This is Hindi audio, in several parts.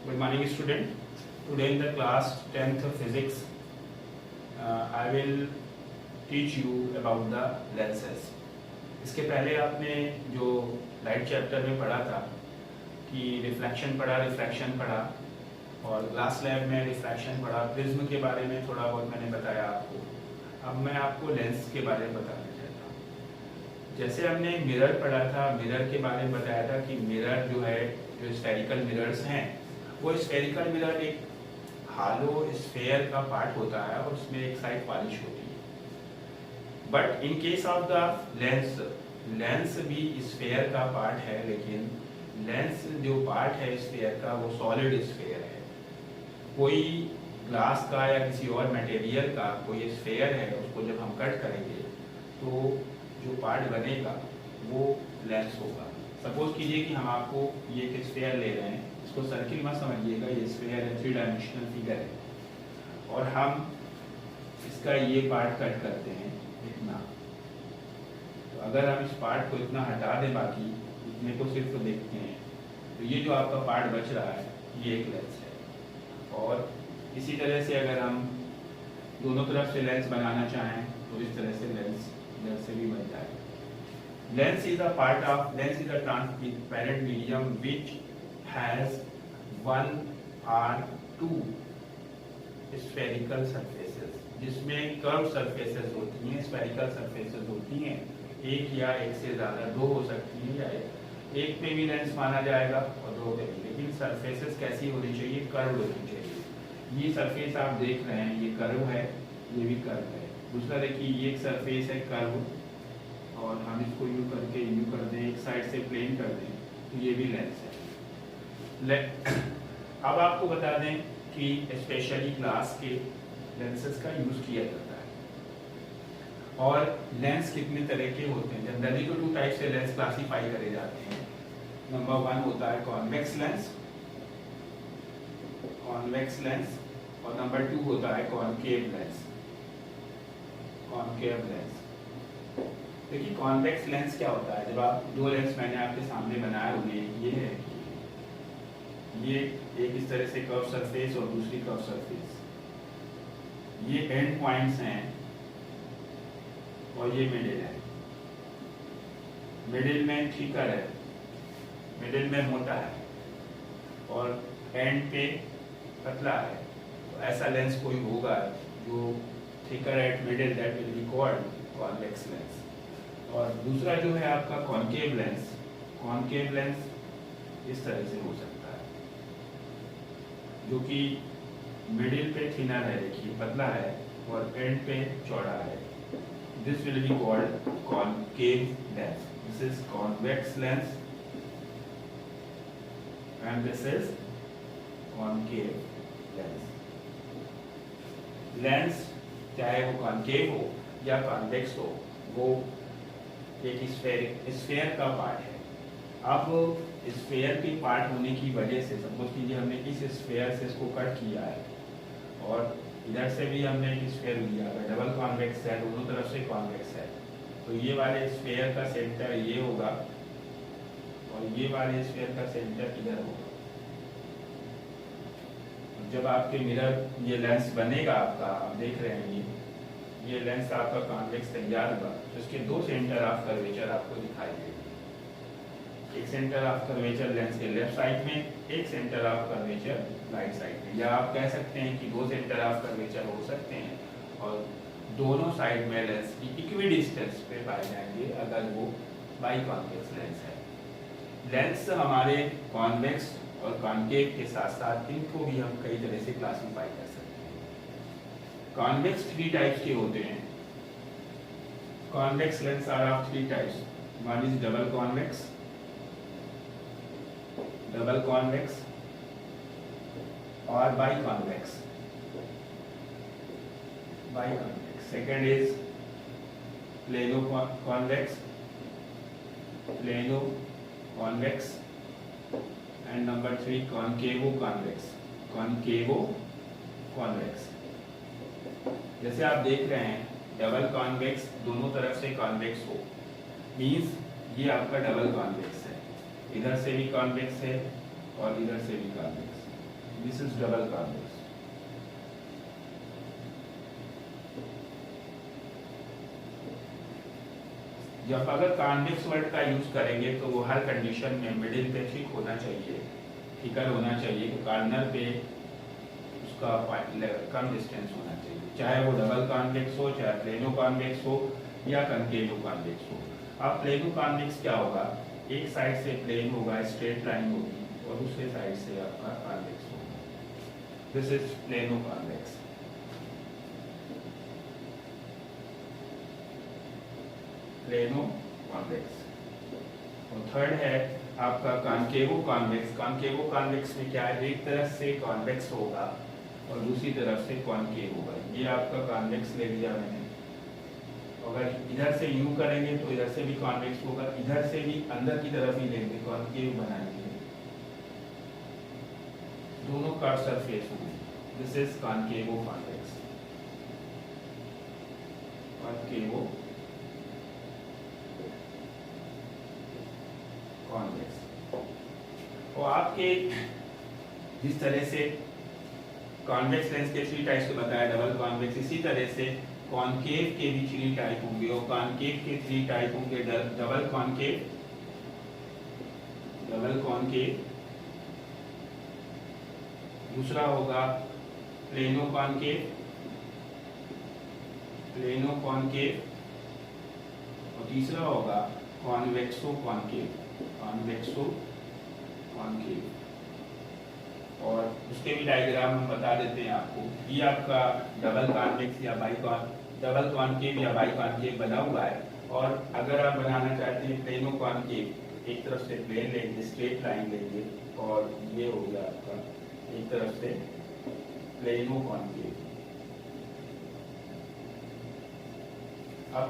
Good morning, student. Today in the class 10th physics, I will teach you about the lenses. इसके पहले आपने जो लाइट चैप्टर में पढ़ा था कि रिफ्लेक्शन पढ़ा, रिफ्रैक्शन पढ़ा और ग्लास लैब में रिफ्रैक्शन पढ़ा, प्रिज्म के बारे में थोड़ा बहुत मैंने बताया आपको। अब मैं आपको लेंस के बारे में बताना चाहता हूँ। जैसे हमने मिरर पढ़ा था, मिरर के बारे में बताया था कि मिरर जो है, जो स्फेरिकल मिरर्स हैं, वो स्फेरिकल मिरर एक हालो स्फेयर का पार्ट होता है और उसमें एक साइड पॉलिश होती है। But in case of the lens, lens भी स्फेयर का पार्ट है, लेकिन लेंस जो पार्ट है स्फेयर का वो सॉलिड स्फेयर है। कोई ग्लास का या किसी और मटेरियल का कोई स्फेयर है, उसको जब हम कट करेंगे तो जो पार्ट बनेगा वो लेंस होगा। सपोज कीजिए कि हम आपको ये एक स्फेयर ले रहे हैं, इसको सर्किल मत समझिएगा, ये स्फेयर है, 3 डायमेंशनल फिगर है और हम इसका ये पार्ट कट करते हैं इतना। तो अगर हम इस पार्ट को इतना हटा दें, बाकी इतने को सिर्फ देखते हैं, तो ये जो आपका पार्ट बच रहा है ये एक लेंस है। और इसी तरह से अगर हम दोनों तरफ से लेंस बनाना चाहें तो इस तरह से लेंस इधर से भी बन जाएगा। Lens is a transparent medium which has one or two spherical surfaces, जिसमें कर्व surfaces होती हैं, spherical surfaces होती हैं, एक या एक से ज़्यादा, दो हो सकती हैं या एक पे भी लेंस माना जाएगा और दो पे भी। लेकिन surfaces कैसी होनी चाहिए? कर्व होनी चाहिए। ये सरफेस आप देख रहे हैं, ये कर्व है, ये भी कर्व है। दूसरा देखिए, ये एक सरफेस है कर्व और हम इसको यूँ करके यूँ कर दें, एक साइड से प्लेन कर दें, तो ये भी लेंस है। अब आपको बता दें कि स्पेशली ग्लास के लेंसेज का यूज़ किया जाता है। और लेंस कितने तरह के होते हैं? जनरली तो 2 टाइप से लेंस क्लासीफाई करे जाते हैं। नंबर 1 होता है कॉन्वेक्स लेंस, कॉन्वेक्स लेंस, और नंबर 2 होता है कॉनकेव लेंस, कॉनकेव लेंस। देखिए कॉन्वेक्स लेंस क्या होता है? जब आप दो लेंस मैंने आपके सामने बनाए हुए, ये है कि ये एक इस तरह से कर्व सरफेस और दूसरी कर्व सरफेस, ये एंड पॉइंट्स हैं और ये मिडिल है। मिडिल में थिकर है, मिडिल में मोटा है और एंड पे पतला है। तो ऐसा लेंस कोई होगा जो thicker at middle, that will be called convex lens. और दूसरा जो है आपका कॉनकेव लेंस, कॉनकेव लेंस इस तरह से हो सकता है, जो कि मिडिल पे थिनर है, देखिए पतला है, और एंड पे चौड़ा है। This will be called concave lens. This is convex lens and this is concave lens. Lens चाहे वो कॉनकेव हो या कॉन्वेक्स हो, वो एक स्फेयर का पार्ट है। अब स्फेयर के पार्ट होने की वजह से, सपोज कीजिए हमने इस स्फेयर से इसको कट किया है और इधर से भी हमने एक स्फेयर लिया, अगर डबल कॉन्वेक्स है, दोनों तरफ से कॉन्वेक्स है, तो ये वाले स्फेयर का सेंटर ये होगा और ये वाले स्फेयर का सेंटर इधर होगा। जब आपके मिरर ये लेंस बनेगा आपका, आप देख रहे हैं ये लेंस आपका कॉन्वेक्स तैयार हुआ, तो इसके 2 सेंटर ऑफ कर्वेचर आपको दिखाई देंगे। एक सेंटर ऑफ कर्वेचर लेंस के लेफ्ट साइड में, एक centre of curvature right side में, या आप कह सकते हैं कि 2 सेंटर ऑफ कर्वेचर हो सकते हैं और दोनों साइड में लेंस की इक्वी डिस्टेंस पे पाए जाएंगे अगर वो बाई कॉन्वेक्स लेंस है। लेंस हमारे कॉन्वेक्स और कॉनकेव के साथ साथ इनको भी हम कई तरह से क्लासीफाई कर सकते हैं। कॉन्वेक्स 3 टाइप्स के होते हैं। Convex lens are of 3 types. One is double convex, double convex और bi convex, bi convex. Second is plano convex, plano convex, and number 3 concavo convex, concavo convex. जैसे आप देख रहे हैं डबल कॉन्वेक्स, दोनों तरफ से कॉन्वेक्स हो, मीन्स ये आपका डबल कॉन्वेक्स है, इधर से भी कॉन्वेक्स है और इधर से भी convex. This is double convex. जब अगर कॉन्वेक्स वर्ड का यूज करेंगे तो वो हर कंडीशन में मिडिल पे ठीक होना चाहिए, थिकर होना चाहिए कि कॉर्नर पे उसका कम डिस्टेंस होना चाहिए, चाहे वो डबल कॉन्वेक्स हो, चाहे प्लेनो कॉन्वेक्स हो या कनकेव कॉन्वेक्स हो। अब प्लेनो कॉन्वेक्स क्या होगा, एक साइड से प्लेन होगा, स्ट्रेट लाइन होगी और दूसरे साइड से आपका कॉन्वेक्स होगा। This is plano convex. Plano convex. और थर्ड है आपका कॉन्केवो कॉन्वेक्स। कॉन्केवो कॉन्वेक्स में क्या है, एक तरफ से कॉन्वेक्स होगा और दूसरी तरफ से कॉन्केव होगा। ये आपका कॉन्वेक्स ले लिया मैंने, अगर इधर से यूं करेंगे तो इधर से भी कॉन्वेक्स होगा, इधर से भी अंदर की तरफ ही लेंगे कॉन्केव बनाएंगे, दोनों का सरफेस होगी। This is concavo convex. Concavo convex. और आपके जिस तरह से कॉन्वेक्स लेंस के 3 टाइप्स को बताया, डबल कॉन्वेक्स, इसी तरह से कॉन्केव के भी 3 टाइप होंगे और कॉन्केव के 3 टाइप होंगे, डबल कॉन्केव, डबल कॉन्केव, दूसरा होगा प्लेनो कॉन्केव, प्लेनो कॉन्केव, और तीसरा होगा कॉन्वेक्सो कॉन्केव, कॉन्वेक्सो कॉन्केव। और उसके भी डायग्राम हम बता देते हैं आपको। ये आपका डबल कॉन्वेक्स या डबल कॉन्केव या बाई कॉन्केव बना हुआ है। और अगर आप बनाना चाहते हैं प्लेनो कॉन्केव, एक तरफ से प्लेन लेंगे, स्ट्रेट लाइन लेंगे और ये हो गया आपका एक तरफ से प्लेनो कॉन्केव। अब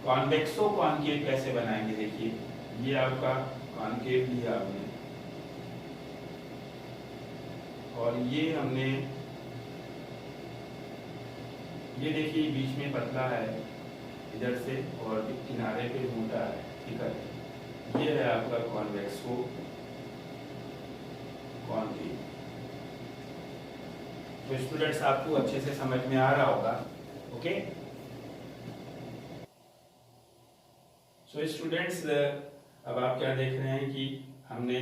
कॉन्वेक्सो कॉन्केव कैसे बनाएंगे, देखिए ये आपका कॉन्केव लिया आपने और ये हमने, ये देखिए बीच में पतला है इधर से और किनारे पे मोटा है, ठीक है। ये है आपका कॉन्वेक्सो कॉन्केव। तो स्टूडेंट्स आपको अच्छे से समझ में आ रहा होगा, ओके। सो स्टूडेंट्स अब आप क्या देख रहे हैं कि हमने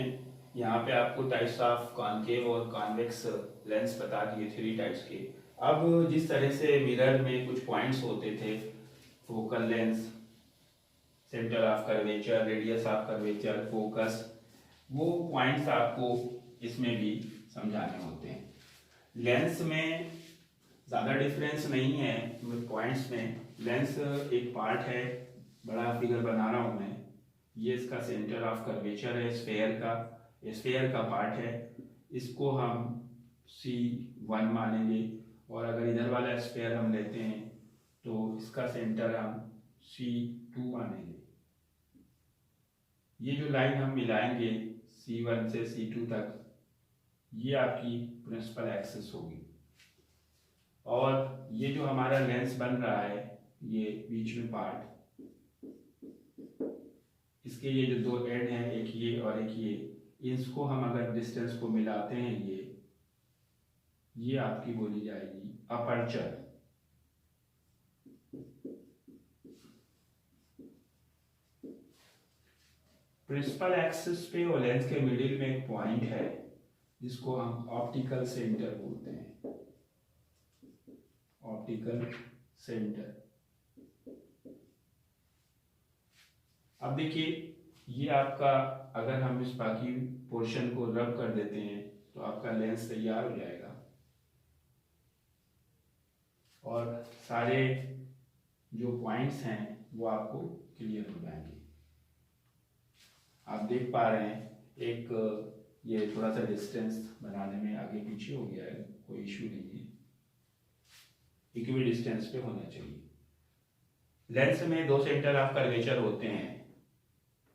यहाँ पे आपको टाइप्स ऑफ कॉन्केव और कॉन्वेक्स लेंस बता दिए, 3 टाइप्स के। अब जिस तरह से मिरर में कुछ पॉइंट्स होते थे, focal lens, centre of curvature, radius of curvature, focus, वो पॉइंट्स आपको इसमें भी समझाने होते हैं। लेंस में ज़्यादा डिफरेंस नहीं है पॉइंट्स में। लेंस एक पार्ट है, बड़ा फिगर बना रहा हूँ मैं, ये इसका सेंटर ऑफ कर्वेचर है, स्फेयर का पार्ट है, इसको हम C1 मानेंगे। और अगर इधर वाला स्फेयर हम लेते हैं तो इसका सेंटर हम C2 मानेंगे। ये जो लाइन हम मिलाएंगे C1 से C2 तक, ये आपकी प्रिंसिपल एक्सिस होगी। और ये जो हमारा लेंस बन रहा है, ये बीच में पार्ट, इसके ये जो 2 एंड हैं, एक ये और एक ये, इसको हम अगर डिस्टेंस को मिलाते हैं, ये आपकी बोली जाएगी अपर्चर। प्रिंसिपल एक्सिस पे और लेंस के मिडिल में एक पॉइंट है जिसको हम ऑप्टिकल सेंटर बोलते हैं, ऑप्टिकल सेंटर। अब देखिए ये आपका, अगर हम इस बाकी पोर्शन को रब कर देते हैं तो आपका लेंस तैयार हो जाएगा और सारे जो पॉइंट्स हैं वो आपको क्लियर हो जाएंगे। आप देख पा रहे हैं एक ये थोड़ा सा डिस्टेंस बनाने में आगे पीछे हो गया है, कोई इश्यू नहीं है, इक्वल डिस्टेंस पे होना चाहिए। लेंस में 2 सेंटर ऑफ कर्वेचर होते हैं,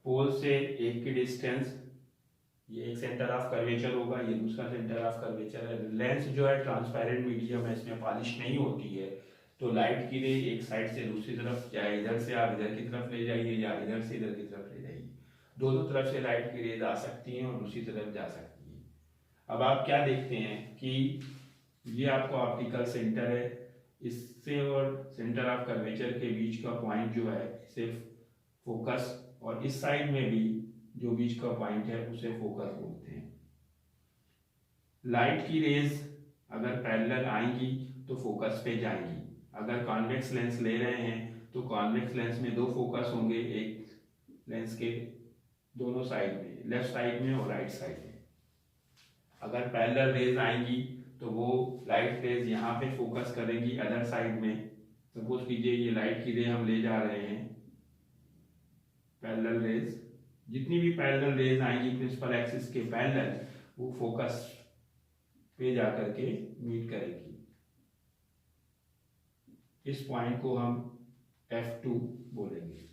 पोल से एक की डिस्टेंस, ये एक सेंटर ऑफ कर्वेचर होगा, ये दूसरा सेंटर ऑफ कर्वेचर है। लेंस जो है ट्रांसपेरेंट मीडियम है, इसमें पॉलिश नहीं होती है, तो लाइट की रे एक साइड से दूसरी तरफ, चाहे इधर से आप इधर की तरफ ले जाइए या इधर से इधर की तरफ ले जाइए, दोनों तरफ से लाइट की रेज आ सकती हैं और दूसरी तरफ जा सकती है। अब आप क्या देखते हैं कि ये आपका ऑप्टिकल सेंटर है, इससे और सेंटर ऑफ कर्वेचर के बीच का पॉइंट जो है इसे फोकस, और इस साइड में भी जो बीच का पॉइंट है उसे फोकस बोलते हैं। लाइट की रेज अगर पैरेलल आएंगी तो फोकस पे जाएंगी। अगर कॉन्वेक्स लेंस ले रहे हैं तो कॉन्वेक्स लेंस में दो फोकस होंगे, एक लेंस के दोनों साइड में, लेफ्ट साइड में और राइट साइड में। अगर पैरेलल रेज आएंगी तो वो लाइट रेज यहाँ पे फोकस करेंगी अदर साइड में। सपोज कीजिए ये लाइट की रे हम ले जा रहे हैं, पैरेलल रेज, जितनी भी पैरेलल रेज आएंगी प्रिंसिपल एक्सिस के पैरेलल, वो फोकस पे जाकर के मीट करेगी। इस पॉइंट को हम F2 बोलेंगे।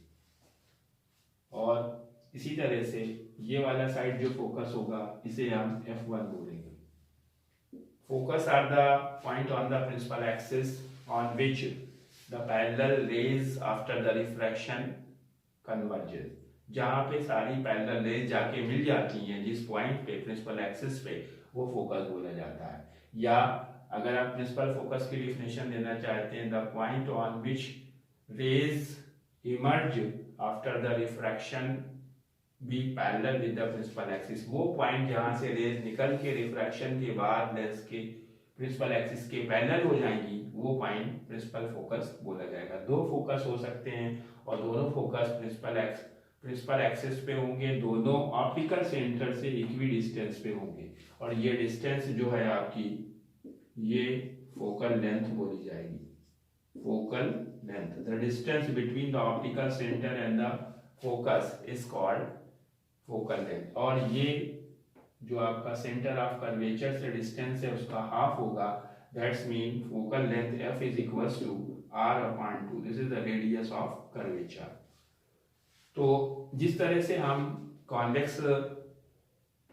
और इसी तरह से ये वाला साइड जो फोकस होगा इसे हम F1 बोलेंगे। Focus are the point on the principal axis on which the parallel rays after the refraction converges. जहां पे सारी पैरेलल रेज जाके मिल जाती हैं जिस पॉइंट पे प्रिंसिपल एक्सिस पे, वो फोकस बोला जाता है। या अगर आप प्रिंसिपल फोकस की डिफिनेशन देना चाहते हैं, the point on which rays emerge after the refraction be parallel with the principal axis. वो पॉइंट जहां से रेज निकल के रिफ्रैक्शन के बाद लेंस के प्रिंसिपल एक्सिस के पैरेलल हो जाएंगी, वो पॉइंट प्रिंसिपल फोकस बोला जाएगा। दो फोकस हो सकते हैं और दोनों फोकस प्रिंसिपल एक्सिस पे होंगे, दोनों ऑप्टिकल सेंटर से इक्वी डिस्टेंस पे होंगे, और ये डिस्टेंस जो है आपकी, ये फोकल लेंथ बोली जाएगी। Focal length, the distance between the optical centre and the focus is called focal length. और ये जो आपका सेंटर ऑफ कर्वेचर से डिस्टेंस है उसका हाफ होगा, that's mean focal length f is equals to r/2। This is the radius of curvature. तो जिस तरह से हम कॉन्वेक्स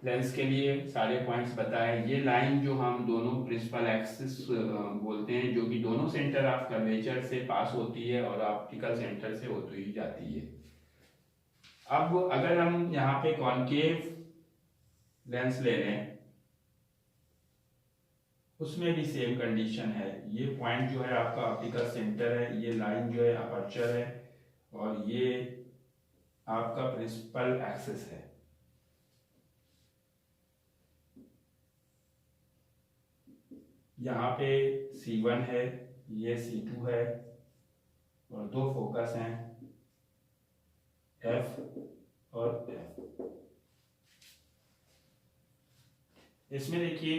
लेंस के लिए सारे पॉइंट्स बताए, ये लाइन जो हम दोनों प्रिंसिपल एक्सिस बोलते हैं, जो कि दोनों सेंटर ऑफ कर्वेचर से पास होती है और ऑप्टिकल सेंटर से होती ही जाती है। अब अगर हम यहाँ पे कॉनकेव लेंस ले लें, उसमें भी सेम कंडीशन है। ये पॉइंट जो है आपका ऑप्टिकल सेंटर है, ये लाइन जो है अपर्चर है, और ये आपका प्रिंसिपल एक्सिस है। यहाँ पे C1 है, ये C2 है, और दो फोकस हैं F और F। इसमें देखिए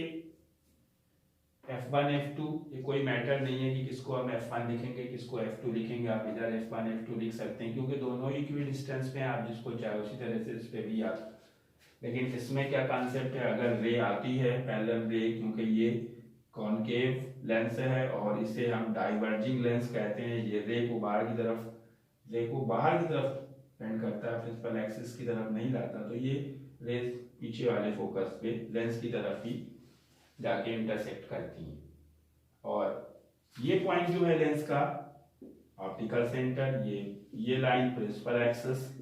F1 F2 ये कोई मैटर नहीं है कि किसको हम F1 लिखेंगे किसको F2 लिखेंगे। आप इधर F1 F2 लिख सकते हैं क्योंकि दोनों इक्वी डिस्टेंस पे हैं, आप जिसको चाहे उसी तरह से इस पे भी आप। लेकिन इसमें क्या कॉन्सेप्ट है, अगर रे आती है पैरेलल रे, क्योंकि ये कॉनकेव लेंस है और इसे हम डाइवर्जिंग लेंस कहते हैं, ये रे को बाहर की तरफ बेंड करता है, प्रिंसिपल एक्सिस की तरफ नहीं लाता, तो ये रे पीछे वाले फोकस पे लेंस की तरफ ही जाके इंटरसेक्ट करती हैं। और ये पॉइंट जो है लेंस का ऑप्टिकल सेंटर, ये लाइन प्रिंसिपल एक्सिस,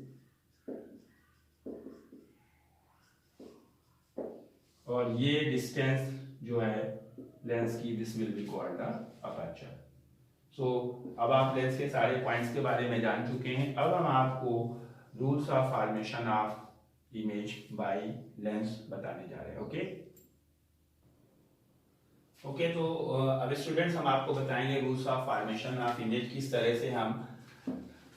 और ये डिस्टेंस जो है लेंस की, this will be called the aperture. So अब आप लेंस के सारे पॉइंट्स के बारे में जान चुके हैं। अब हम आपको rules of formation of image by lens बताने जा रहे हैं। ओके, तो अब स्टूडेंट्स हम आपको बताएंगे rules of formation of image, किस तरह से हम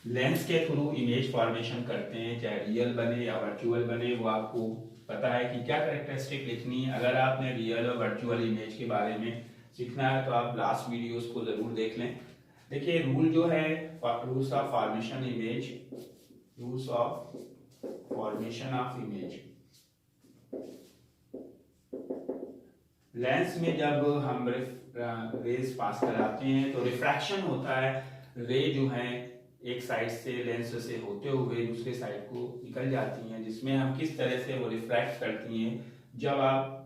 लेंस के थ्रू इमेज फॉर्मेशन करते हैं, चाहे रियल बने या वर्चुअल बने। वो आपको पता है कि क्या कैरेक्टरिस्टिक लिखनी है। अगर आपने रियल और वर्चुअल इमेज के बारे में सीखना है तो आप लास्ट वीडियोस को जरूर देख लें। देखिए रूल जो है rules of formation image, rules of formation of image. Lens में जब हम रेज पास कराते हैं तो रिफ्रैक्शन होता है, रे जो है एक साइड से लेंस से होते हुए दूसरे साइड को निकल जाती हैं, जिसमें हम किस तरह से वो रिफ्रैक्ट करती हैं। जब आप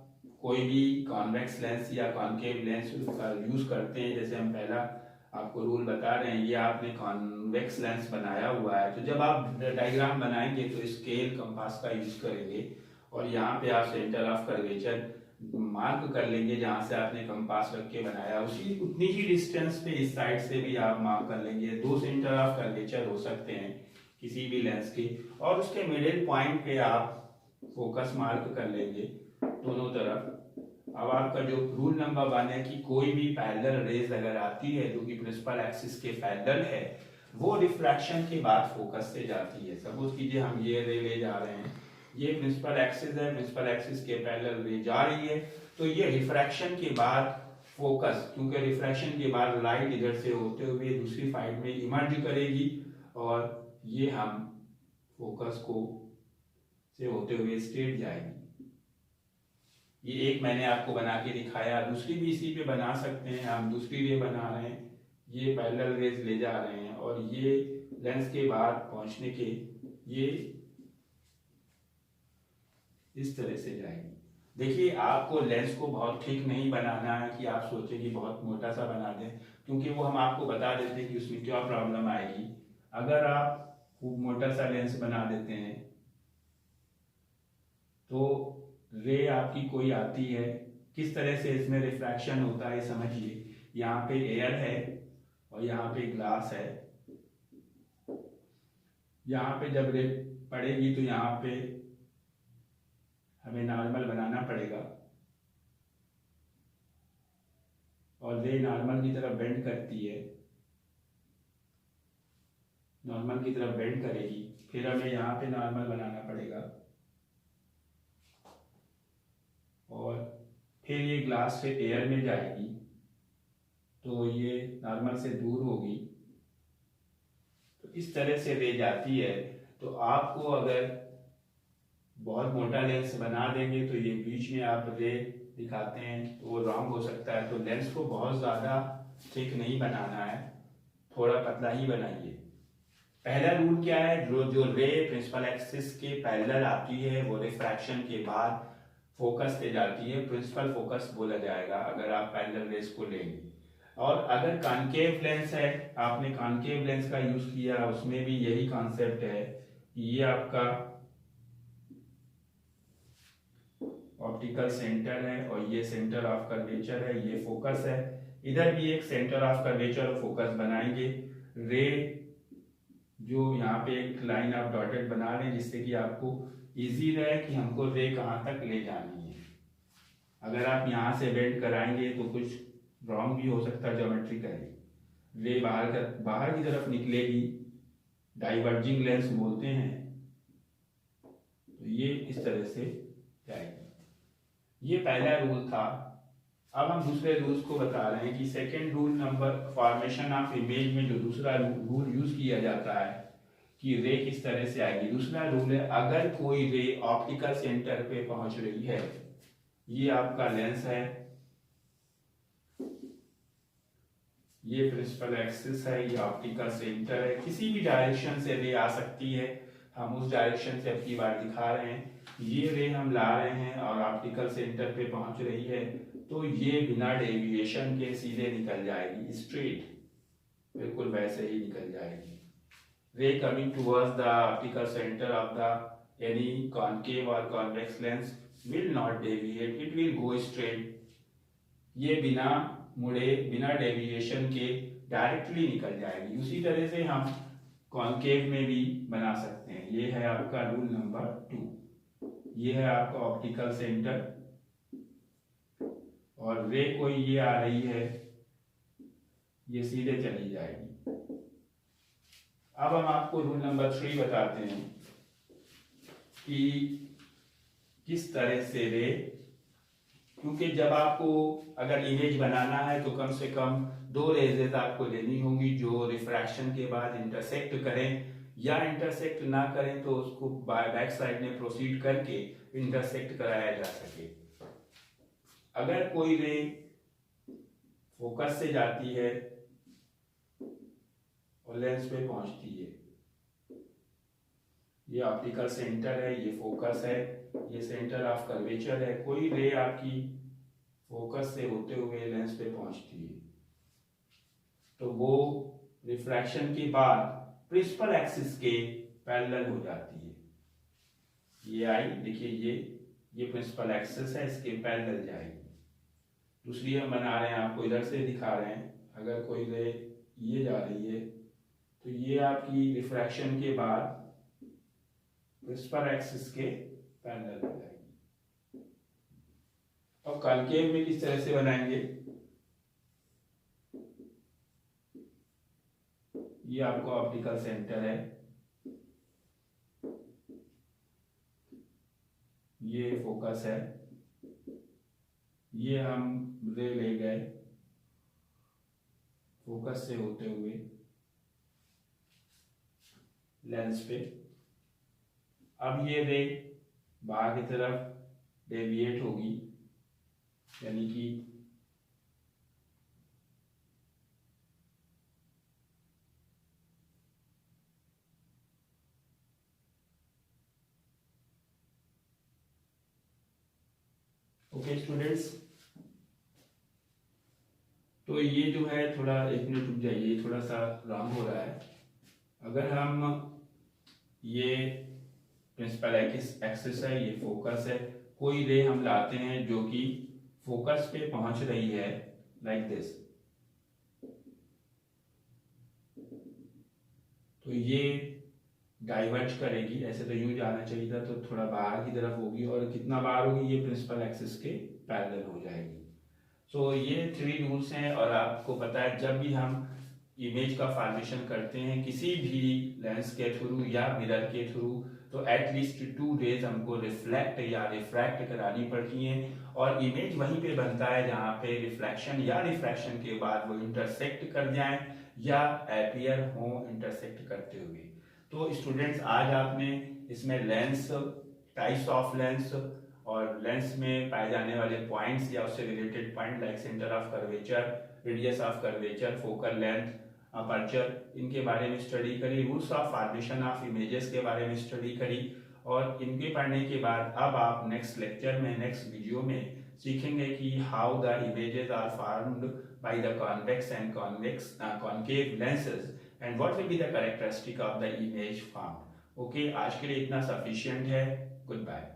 कोई भी कॉन्वेक्स लेंस या कॉनकेव लेंस का यूज करते हैं, जैसे हम पहला आपको रूल बता रहे हैं, ये आपने कॉन्वेक्स लेंस बनाया हुआ है, तो जब आप डायग्राम बनाएंगे तो स्केल कंपास का यूज करेंगे और यहाँ पे आप सेंटर ऑफ कर्वेचर मार्क कर लेंगे जहाँ से आपने कंपास रख के बनाया, उसी उतनी ही डिस्टेंस पे इस साइड से भी आप मार्क कर लेंगे। दो सेंटर ऑफ कर्वेचर हो सकते हैं किसी भी लेंस के, और उसके मिडिल पॉइंट पे आप फोकस मार्क कर लेंगे दोनों तरफ। अब आपका जो रूल नंबर 1 है कि कोई भी पैरेलल रेज अगर आती है जो कि प्रिंसिपल एक्सिस के पैरेलल है, वो रिफ्रैक्शन के बाद फोकस से जाती है। सपोज कीजिए हम ये रे ले जा रहे हैं, ये प्रिंसिपल एक्सिस है, प्रिंसिपल एक्सिस के पैरेलल रे जा रही है, तो ये रिफ्रैक्शन के बाद फोकस, क्योंकि रिफ्रैक्शन के बाद लाइट इधर से होते हुए दूसरी साइड में इमर्ज करेगी और ये हम फोकस को से होते हुए स्ट्रेट जाएगी। ये एक मैंने आपको बना के दिखाया, दूसरी भी इसी पे बना सकते हैं। हम दूसरी रे बना रहे हैं, ये पैरेलल रेज ले जा रहे हैं और ये लेंस के बाद पहुंचने के ये इस तरह से जाएंगे। देखिए आपको लेंस को बहुत ठीक नहीं बनाना है कि आप सोचें कि बहुत मोटा सा बना दें, क्योंकि वो हम आपको बता देते हैं कि उसमें क्या प्रॉब्लम आएगी। अगर आप खूब मोटा सा लेंस बना देते हैं तो रे आपकी कोई आती है, किस तरह से इसमें रिफ्रैक्शन होता है समझिए। यहाँ पे एयर है और यहाँ पे ग्लास है, यहाँ पे जब रे पड़ेगी तो यहाँ पे हमें नॉर्मल बनाना पड़ेगा और रे नॉर्मल की तरफ बेंड करती है, नॉर्मल की तरफ बेंड करेगी, फिर हमें यहाँ पे नॉर्मल बनाना पड़ेगा और फिर ये ग्लास से एयर में जाएगी तो ये नॉर्मल से दूर होगी। तो इस तरह से रे जाती है। तो आपको अगर बहुत मोटा लेंस बना देंगे तो ये बीच में आप रे दिखाते हैं तो वो रॉन्ग हो सकता है। तो लेंस को बहुत ज़्यादा थिक नहीं बनाना है, थोड़ा पतला ही बनाइए। पहला रूल क्या है, जो रे प्रिंसिपल एक्सिस के पैरेलल आती है वो रिफ्रैक्शन के बाद फोकस पे जाती है, प्रिंसिपल फोकस बोला जाएगा अगर आप पैरेलल रेज को लेंगे। और अगर कॉनकेव लेंस है, आपने कॉनकेव लेंस का यूज किया, उसमें भी यही कॉन्सेप्ट है कि ये आपका ऑप्टिकल सेंटर है और ये सेंटर ऑफ कर्वेचर है, ये फोकस है। इधर भी एक सेंटर ऑफ कर्वेचर और फोकस बनाएंगे। रे जो यहाँ पे एक लाइन आप डॉटेड बना रहे हैं जिससे कि आपको इजी रहे कि हमको रे कहाँ तक ले जानी है। अगर आप यहाँ से बेंड कराएंगे तो कुछ रॉन्ग भी हो सकता है ज्योमेट्रिकली। रे बाहर की तरफ निकलेगी, डाइवर्जिंग लेंस बोलते हैं, तो ये इस तरह से जाएगी। ये पहला रूल था। अब हम दूसरे रूल्स को बता रहे हैं कि second rule number formation of image में जो दूसरा रूल यूज किया जाता है कि रे किस तरह से आएगी। दूसरा रूल है, अगर कोई रे ऑप्टिकल सेंटर पे पहुंच रही है, ये आपका लेंस है, ये प्रिंसिपल एक्सिस है, ये ऑप्टिकल सेंटर है, किसी भी डायरेक्शन से रे आ सकती है, हम उस डायरेक्शन से अब की बार दिखा रहे हैं। ये रे हम ला रहे हैं और ऑप्टिकल सेंटर पे पहुंच रही है, तो ये बिना डेविएशन के सीधे निकल जाएगी, स्ट्रेट, बिल्कुल वैसे ही निकल जाएगी। Ray coming towards the optical centre of the any concave और convex lens will not deviate, it will go straight. ये बिना मुड़े, बिना डेविएशन के डायरेक्टली निकल जाएगी। उसी तरह से हम कॉनकेव में भी बना सकते हैं। ये है आपका रूल नंबर 2। ये है आपका ऑप्टिकल सेंटर और रे कोई ये आ रही है, ये सीधे चली जाएगी। अब हम आपको रूल नंबर 3 बताते हैं कि किस तरह से रे, क्योंकि जब आपको अगर इमेज बनाना है तो कम से कम 2 रेजेस आपको लेनी होंगी जो रिफ्रैक्शन के बाद इंटरसेक्ट करें, या इंटरसेक्ट ना करें तो उसको बैक साइड में प्रोसीड करके इंटरसेक्ट कराया जा सके। अगर कोई रे फोकस से जाती है और लेंस पे पहुंचती है, ये ऑप्टिकल सेंटर है, ये फोकस है, ये सेंटर ऑफ कर्वेचर है, कोई रे आपकी फोकस से होते हुए लेंस पे पहुंचती है तो वो रिफ्रैक्शन के बाद प्रिंसिपल एक्सिस के पैरेलल हो जाती है। ये आई, देखिए ये प्रिंसिपल एक्सिस है, इसके पैरेलल जाएगी। दूसरी हम बना रहे हैं, आपको इधर से दिखा रहे हैं, अगर कोई रे ये जा रही है तो ये आपकी रिफ्रैक्शन के बाद प्रिंसिपल एक्सिस के पैरेलल हो जाएगी। और कॉनकेव में किस तरह से बनाएंगे, ये आपको ऑप्टिकल सेंटर है, ये फोकस है, ये हम रे ले गए फोकस से होते हुए लेंस पे। अब ये रे बाहर की तरफ डेविएट होगी, यानी कि ओके स्टूडेंट्स, तो ये जो है थोड़ा 1 मिनट रुक जाइए, थोड़ा सा रॉन्ग हो रहा है। अगर हम ये प्रिंसिपल एक्सिस है, ये फोकस है, कोई रे हम लाते हैं जो कि फोकस पे पहुंच रही है लाइक दिस, तो ये डाइवर्ज करेगी, ऐसे तो यूं जाना चाहिए था, तो थोड़ा बाहर की तरफ होगी, और कितना बाहर होगी, ये प्रिंसिपल एक्सिस के पैरेलल हो जाएगी। सो ये 3 रूल्स हैं, और आपको पता है जब भी हम इमेज का फॉर्मेशन करते हैं किसी भी लेंस के थ्रू या मिरर के थ्रू, तो एटलीस्ट 2 रेज हमको रिफ्लेक्ट या रिफ्रैक्ट करानी पड़ती हैं, और इमेज वहीं पे बनता है जहाँ पे रिफ्लेक्शन या रिफ्रैक्शन के बाद वो इंटरसेक्ट कर जाएं या अपीयर हो इंटरसेक्ट करते हुए। तो स्टूडेंट्स, आज आपने इसमें लेंस, टाइप्स ऑफ लेंस और लेंस में पाए जाने वाले पॉइंट्स या उससे related point like centre of curvature, radius of curvature, focal length, aperture, इनके बारे में स्टडी करी, rules of formation of images के बारे में स्टडी करी। और इनके पढ़ने के बाद अब आप नेक्स्ट लेक्चर में, नेक्स्ट वीडियो में सीखेंगे कि how the images are formed by the convex and concave lenses and what will be the characteristic of the image formed. Okay, आज के लिए इतना सफिशिएंट है। Good bye.